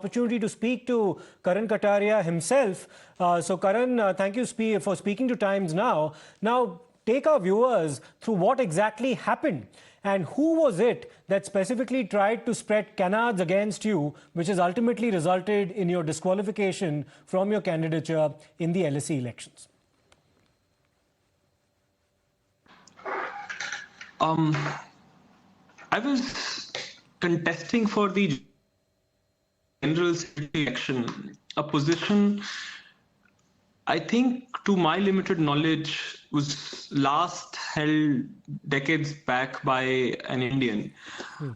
Opportunity to speak to Karan Kataria himself. So Karan, thank you for speaking to Times Now. Now, take our viewers through what exactly happened and who was it that specifically tried to spread canards against you, which has ultimately resulted in your disqualification from your candidature in the LSE elections. I was contesting for the general secretary election, a position I think, to my limited knowledge, was last held decades back by an Indian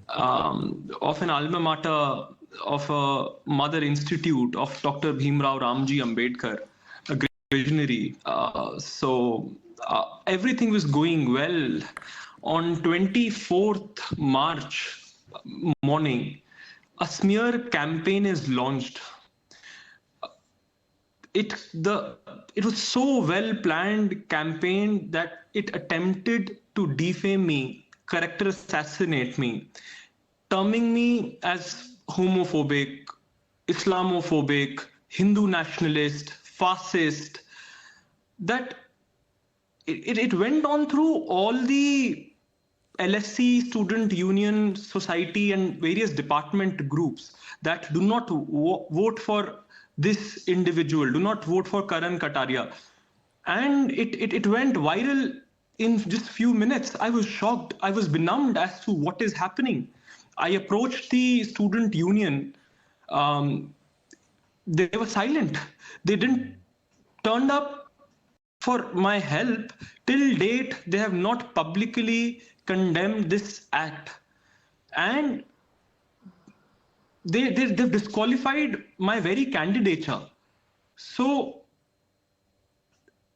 of an alma mater of a mother institute of Dr. Bhimrao Ramji Ambedkar, a great visionary. Everything was going well. On 24th March morning, a smear campaign is launched. It was so well planned campaign that it attempted to defame me, character assassinate me, terming me as homophobic, Islamophobic, Hindu nationalist, fascist. That it went on through all the LSE, student union, society, and various department groups that do not vote for this individual, do not vote for Karan Kataria. And it went viral in just few minutes. I was shocked. I was benumbed as to what is happening. I approached the student union. They were silent. They didn't turn up for my help. Till date, they have not publicly condemned this act. And they've disqualified my very candidature. So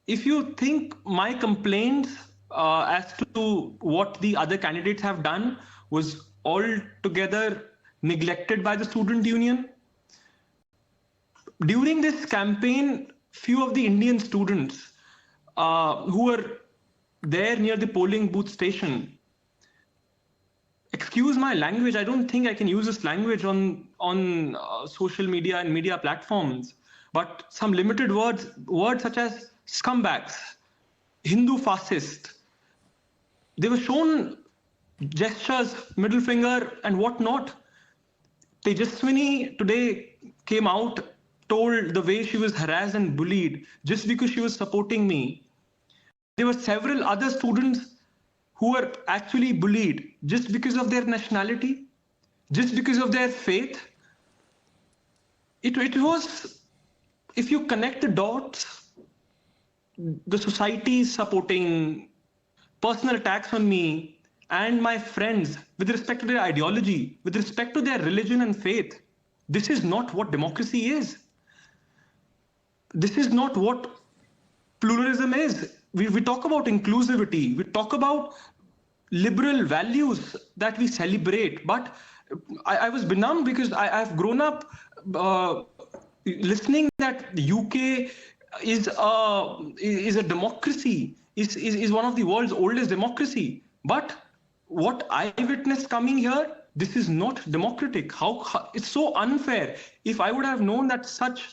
if you think my complaints as to what the other candidates have done was altogether neglected by the student union, during this campaign, few of the Indian students who were there near the polling booth station, excuse my language, I don't think I can use this language on social media and media platforms, but some limited words such as scumbags, Hindu fascist, they were shown gestures, middle finger and whatnot. Tejaswini today came out, told the way she was harassed and bullied just because she was supporting me. There were several other students who were actually bullied just because of their nationality, just because of their faith. It was, if you connect the dots, the society is supporting personal attacks on me and my friends with respect to their ideology, with respect to their religion and faith. This is not what democracy is. This is not what pluralism is. We talk about inclusivity, we talk about liberal values that we celebrate, but I was benumbed because I've grown up listening that the UK is a democracy, is one of the world's oldest democracy. But what I witnessed coming here, this is not democratic. How it's so unfair. If I would have known that such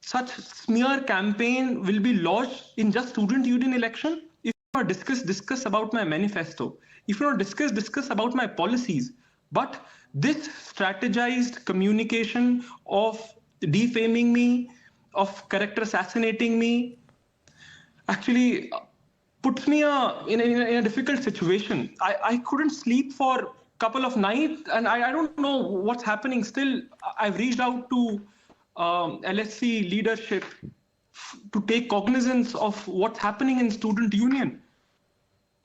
smear campaign will be lodged in just student union election, if you want to discuss about my manifesto, if you want to discuss about my policies, but this strategized communication of defaming me, of character assassinating me, actually puts me in a difficult situation. I couldn't sleep for a couple of nights, and I don't know what's happening. Still, I've reached out to LSE leadership to take cognizance of what's happening in student union.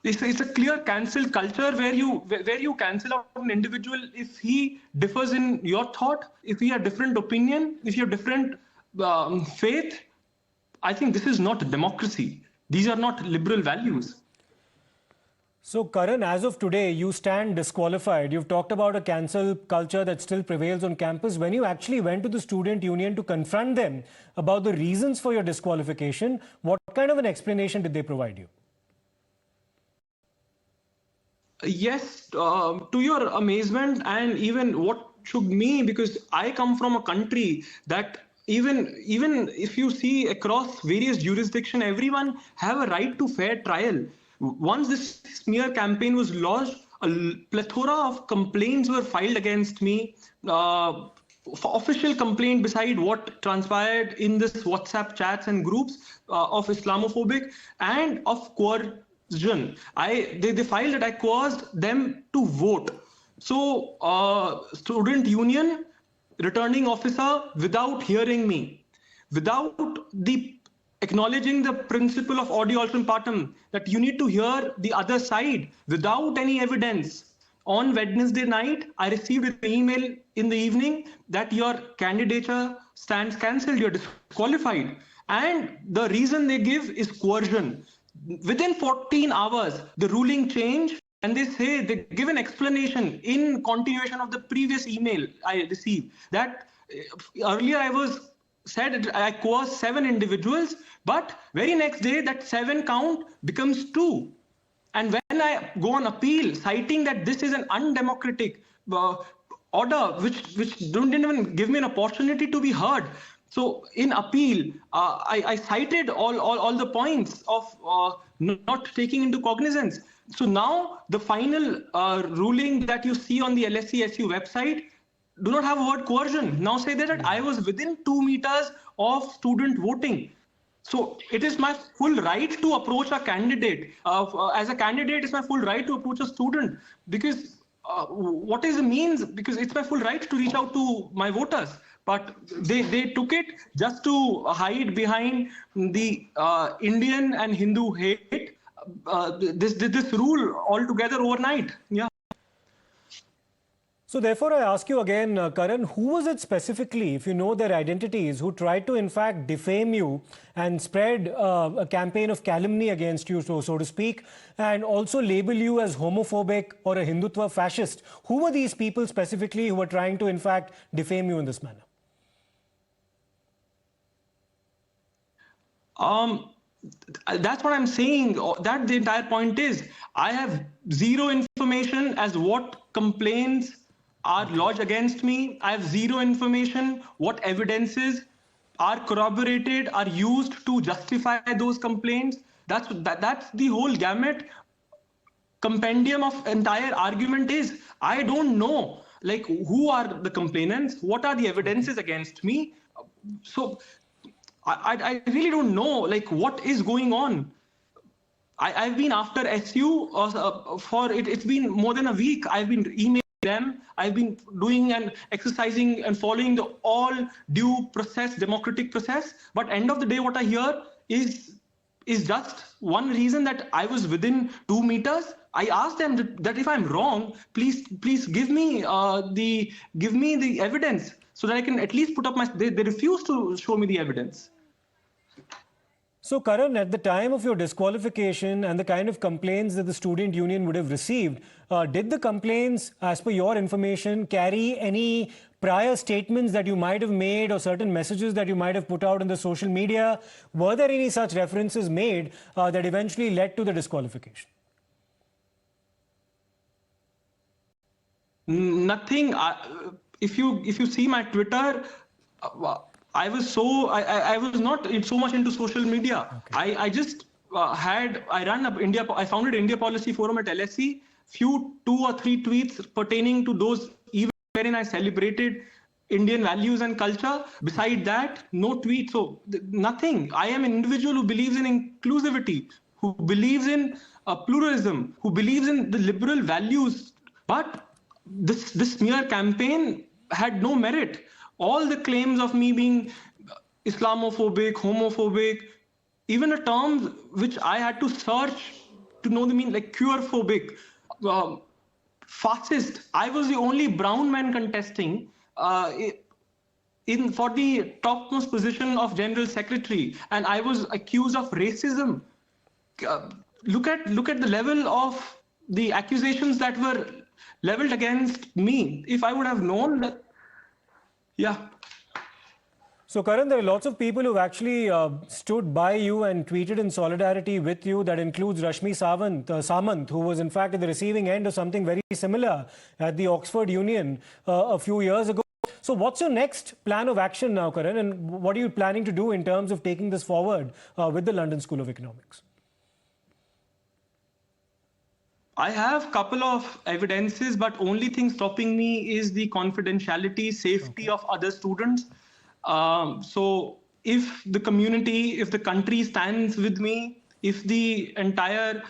It's a clear cancel culture where you cancel out an individual if he differs in your thought, if he has different opinion, if you have different faith. I think this is not democracy. These are not liberal values. So, Karan, as of today, you stand disqualified. You've talked about a cancel culture that still prevails on campus. When you actually went to the student union to confront them about the reasons for your disqualification, what kind of an explanation did they provide you? Yes, to your amazement, and even what shook me, because I come from a country that even if you see across various jurisdictions, everyone have a right to fair trial. Once this smear campaign was launched, a plethora of complaints were filed against me. Official complaint beside what transpired in this WhatsApp chats and groups of Islamophobic and of coercion. They filed that I coerced them to vote. So student union, returning officer, without hearing me, without the acknowledging the principle of audio alterum partem, that you need to hear the other side, without any evidence. On Wednesday night, I received an email in the evening that your candidature stands cancelled, you're disqualified. And the reason they give is coercion. Within 14 hours, the ruling changed, and they give an explanation in continuation of the previous email I received, that earlier said I coerced 7 individuals, but very next day that 7 count becomes 2. And when I go on appeal, citing that this is an undemocratic order, which didn't even give me an opportunity to be heard. So in appeal, I cited all the points of not taking into cognizance. So now the final ruling that you see on the LSE SU website do not have a word coercion. Now say that I was within 2 meters of student voting. So it is my full right to approach a candidate. As a candidate, it's my full right to approach a student, because what is the means? Because it's my full right to reach out to my voters. But they took it just to hide behind the Indian and Hindu hate. This rule altogether overnight. Yeah. So therefore, I ask you again, Karan, who was it specifically, if you know their identities, who tried to in fact defame you and spread a campaign of calumny against you, so to speak, and also label you as homophobic or a Hindutva fascist? Who were these people specifically who were trying to in fact defame you in this manner? That's what I'm saying. That the entire point is, I have zero information as what complaints are lodged against me. I have zero information what evidences are corroborated, are used to justify those complaints. That's the whole gamut compendium of entire argument is. I don't know, like, who are the complainants, what are the evidences against me. So I really don't know, like, what is going on. I've been after SU for it's been more than a week. I've been emailing them. I've been doing and exercising and following the all due process, democratic process. But end of the day, what I hear is just one reason, that I was within 2 meters. I asked them that if I'm wrong, please give me the evidence so that I can at least put up my. They refuse to show me the evidence. So, Karan, at the time of your disqualification and the kind of complaints that the student union would have received, did the complaints, as per your information, carry any prior statements that you might have made or certain messages that you might have put out in the social media? Were there any such references made that eventually led to the disqualification? Nothing. If you see my Twitter, I was not so much into social media. Okay. I founded India Policy Forum at LSE. 2 or 3 tweets pertaining to those events wherein I celebrated Indian values and culture. Beside that, no tweet. So nothing. I am an individual who believes in inclusivity, who believes in pluralism, who believes in the liberal values. But this smear campaign had no merit. All the claims of me being Islamophobic, homophobic, even a term which I had to search to know the meaning, like queerphobic, fascist. I was the only brown man contesting for the topmost position of General Secretary, and I was accused of racism. Look at the level of the accusations that were leveled against me. If I would have known that. Yeah. So, Karan, there are lots of people who've actually stood by you and tweeted in solidarity with you. That includes Rashmi Samant, who was in fact at the receiving end of something very similar at the Oxford Union a few years ago. So, what's your next plan of action now, Karan, and what are you planning to do in terms of taking this forward with the London School of Economics? I have a couple of evidences, but only thing stopping me is the confidentiality, safety of other students. So if the community, if the country stands with me, if the entire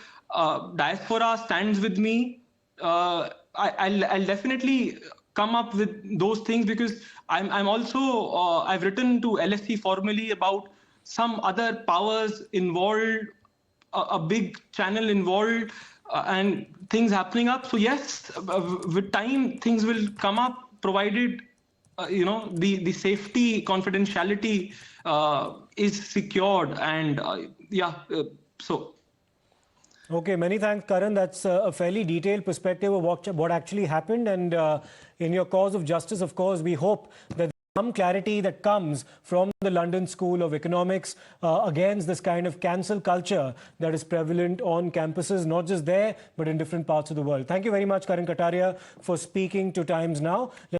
diaspora stands with me, I'll definitely come up with those things, because I'm also, I've written to LSE formally about some other powers involved, a big channel involved, and things happening up. So yes, with time things will come up, provided the safety, confidentiality is secured, and so. Okay, many thanks, Karan. That's a fairly detailed perspective of what actually happened. And in your cause of justice, of course, we hope that some clarity that comes from the London School of Economics against this kind of cancel culture that is prevalent on campuses, not just there, but in different parts of the world. Thank you very much, Karan Kataria, for speaking to Times Now.